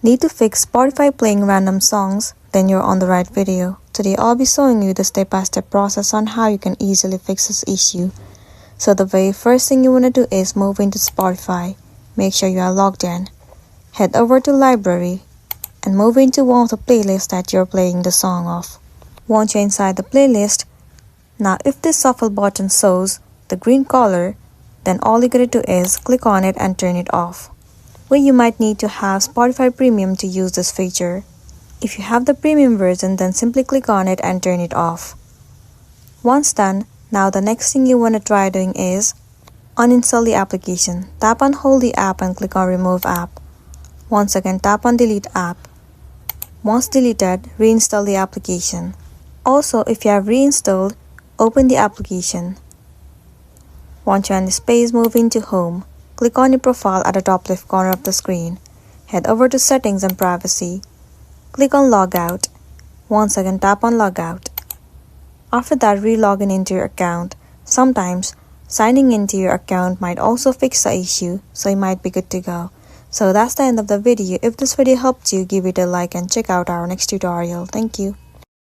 Need to fix Spotify playing random songs? Then you're on the right video. Today I'll be showing you the step-by-step process on how you can easily fix this issue. So the very first thing you want to do is move into Spotify. Make sure you are logged in. Head over to Library and move into one of the playlists that you're playing the song of. Once you're inside the playlist, now if this shuffle button shows the green color, then all you gotta do is click on it and turn it off. Well, you might need to have Spotify Premium to use this feature. If you have the premium version, then simply click on it and turn it off. Once done, now the next thing you want to try doing is uninstall the application. Tap and hold the app and click on Remove App. Once again, tap on Delete App. Once deleted, reinstall the application. Also, if you have reinstalled, open the application. Once you're in the space, move into Home. Click on your profile at the top left corner of the screen. Head over to Settings and Privacy. Click on Logout. Once again, tap on Logout. After that, re-log in into your account. Sometimes, signing into your account might also fix the issue, so you might be good to go. So that's the end of the video. If this video helped you, give it a like and check out our next tutorial. Thank you.